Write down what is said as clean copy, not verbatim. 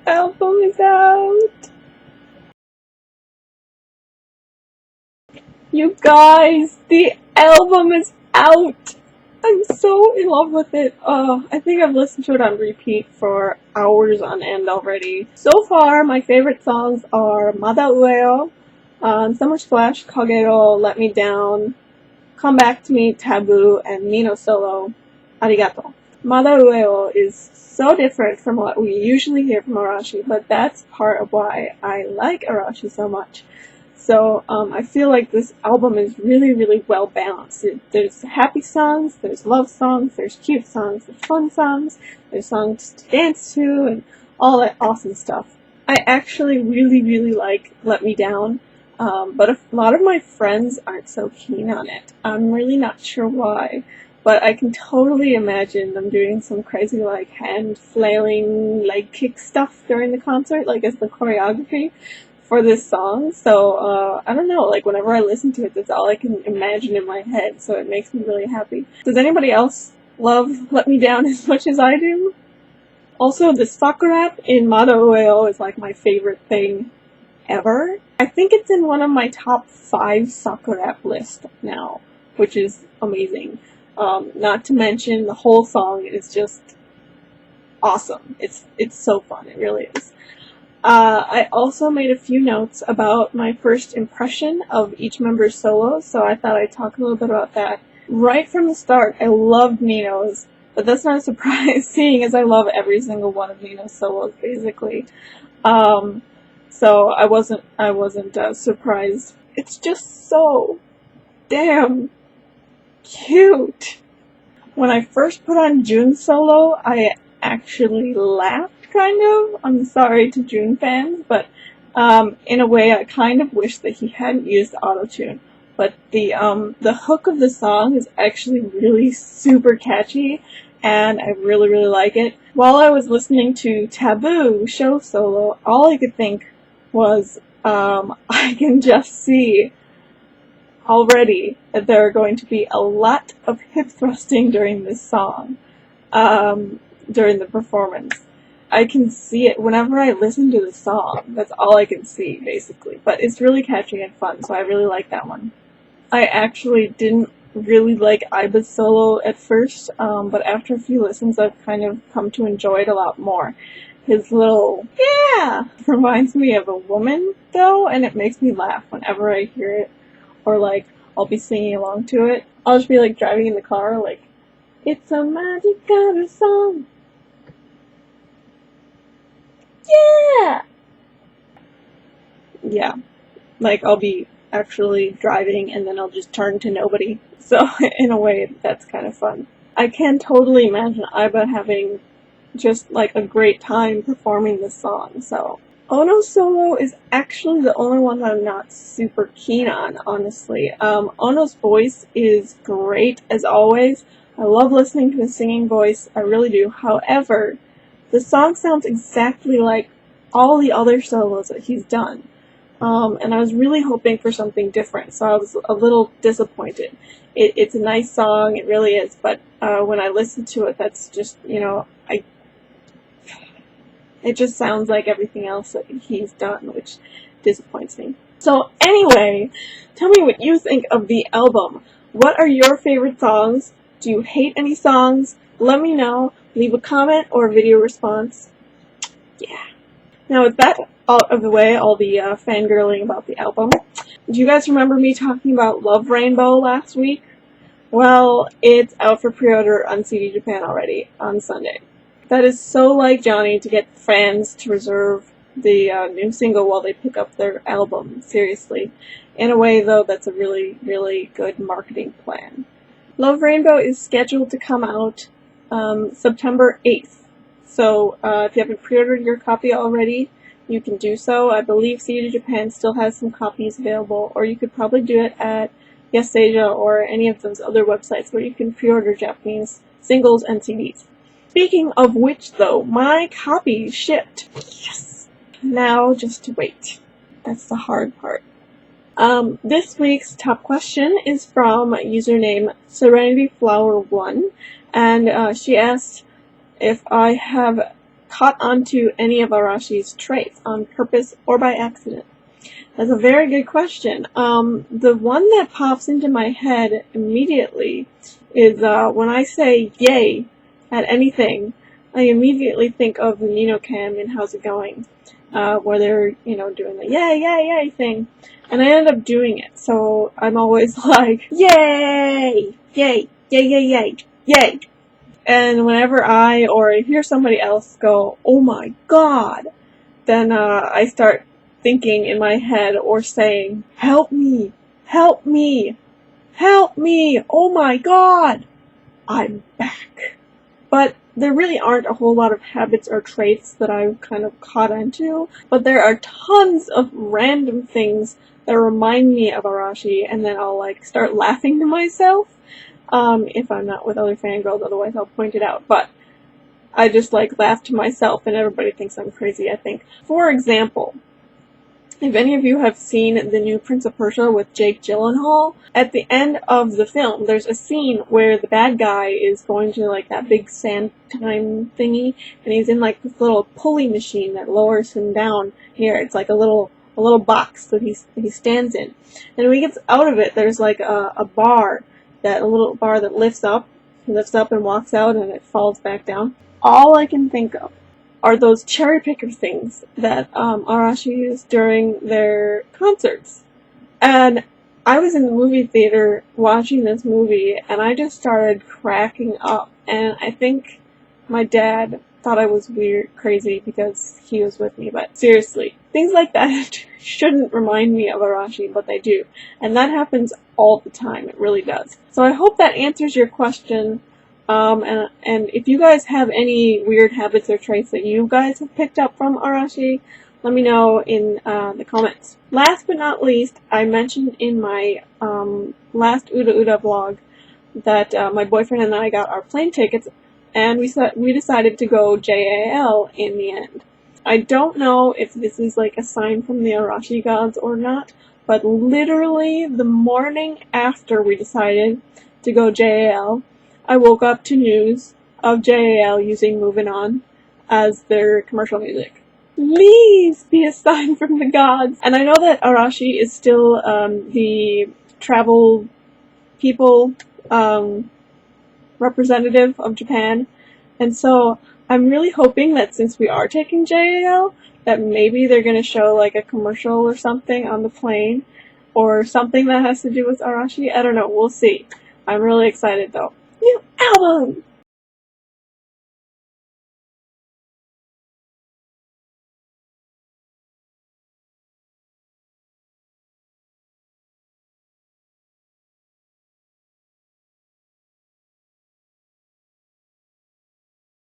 album is out! You guys, the album is out! I'm so in love with it. I think I've listened to it on repeat for hours on end already. So far, my favorite songs are Mada Ueo, Summer Splash, Kagero, Let Me Down, Come Back to Me, Taboo, and Nino Solo, Arigato. Mada Ueo is so different from what we usually hear from Arashi, but that's part of why I like Arashi so much. So I feel like this album is really, really well balanced. There's happy songs, there's love songs, there's cute songs, there's fun songs, there's songs to dance to, and all that awesome stuff. I actually really, really like Let Me Down, but a lot of my friends aren't so keen on it. I'm really not sure why, but I can totally imagine them doing some crazy like hand flailing leg kick stuff during the concert, like as the choreography for this song. So I don't know, like whenever I listen to it, that's all I can imagine in my head, so it makes me really happy. Does anybody else love Let Me Down as much as I do? Also, the Sakurap in Mada Ueo is like my favorite thing ever. I think it's in one of my top 5 Sakurap list now, which is amazing. Not to mention the whole song is just awesome. It's so fun, it really is. I also made a few notes about my first impression of each member's solos, so I thought I'd talk a little bit about that. Right from the start, I loved Nino's, but that's not a surprise, seeing as I love every single one of Nino's solos, basically. So I wasn't surprised. It's just so damn cute. When I first put on Jun's solo, I actually laughed. Kind of. I'm sorry to June fans, but in a way I kind of wish that he hadn't used autotune. But the hook of the song is actually really super catchy, and I really, really like it. While I was listening to Taboo show solo, all I could think was, I can just see already that there are going to be a lot of hip thrusting during this song, during the performance. I can see it whenever I listen to the song. That's all I can see, basically. But it's really catchy and fun, so I really like that one. I actually didn't really like Aiba's solo at first, but after a few listens, I've kind of come to enjoy it a lot more. His little, yeah, reminds me of a woman, though, and it makes me laugh whenever I hear it. Or, like, I'll be singing along to it. I'll just be, like, driving in the car, like, it's a magic kind of song. Yeah! Yeah. Like, I'll be actually driving and then I'll just turn to nobody. So, in a way, that's kind of fun. I can totally imagine Aiba having just, like, a great time performing this song, so. Ono's solo is actually the only one that I'm not super keen on, honestly. Ono's voice is great, as always. I love listening to his singing voice, I really do. However, the song sounds exactly like all the other solos that he's done. And I was really hoping for something different, so I was a little disappointed. It's a nice song, it really is, but when I listen to it, that's just, you know, it just sounds like everything else that he's done, which disappoints me. So anyway, tell me what you think of the album. What are your favorite songs? Do you hate any songs? Let me know. Leave a comment or a video response. Yeah. Now with that out of the way, all the fangirling about the album, do you guys remember me talking about Love Rainbow last week? Well, it's out for pre-order on CD Japan already, on Sunday. That is so like Johnny to get fans to reserve the new single while they pick up their album, seriously. In a way, though, that's a really, really good marketing plan. Love Rainbow is scheduled to come out September 8th. So if you haven't pre-ordered your copy already, you can do so. I believe CD Japan still has some copies available, or you could probably do it at Yes Asia or any of those other websites where you can pre-order Japanese singles and CDs. Speaking of which, though, my copy shipped. Yes! Now just to wait. That's the hard part. This week's top question is from username SerenityFlower1, and she asked if I have caught onto any of Arashi's traits on purpose or by accident? That's a very good question. The one that pops into my head immediately is when I say yay at anything, I immediately think of the Ninocam in How's It Going, where they're, doing the yay, yay, yay thing, and I end up doing it. So I'm always like, yay, yay, yay, yay, yay, yay. And whenever I or I hear somebody else go, oh my god, then I start thinking in my head or saying, help me, help me, help me, oh my god, I'm back. But there really aren't a whole lot of habits or traits that I've kind of caught into, but there are tons of random things that remind me of Arashi, and then I'll start laughing to myself if I'm not with other fangirls, otherwise I'll point it out. But I just laugh to myself and everybody thinks I'm crazy, I think. For example, if any of you have seen the new Prince of Persia with Jake Gyllenhaal, at the end of the film, there's a scene where the bad guy is going to that big sand time thingy, and he's in this little pulley machine that lowers him down here. It's a little box that he stands in. And when he gets out of it, there's a bar, a little bar that lifts up and walks out, and it falls back down. All I can think of are those cherry picker things that Arashi used during their concerts. And I was in the movie theater watching this movie, and I just started cracking up. And I think my dad thought I was weird, crazy, because he was with me. But seriously, things like that shouldn't remind me of Arashi, but they do. And that happens all the time. It really does. So I hope that answers your question. And if you guys have any weird habits or traits that you guys have picked up from Arashi, let me know in the comments. Last but not least, I mentioned in my last Uda Uda vlog that my boyfriend and I got our plane tickets, and we decided to go JAL in the end. I don't know if this is a sign from the Arashi gods or not, but literally the morning after we decided to go JAL, I woke up to news of JAL using Movin' On as their commercial music. Please be a sign from the gods. And I know that Arashi is still the travel people representative of Japan. And so I'm really hoping that since we are taking JAL, that maybe they're going to show a commercial or something on the plane, or something that has to do with Arashi. I don't know, we'll see. I'm really excited though. New album!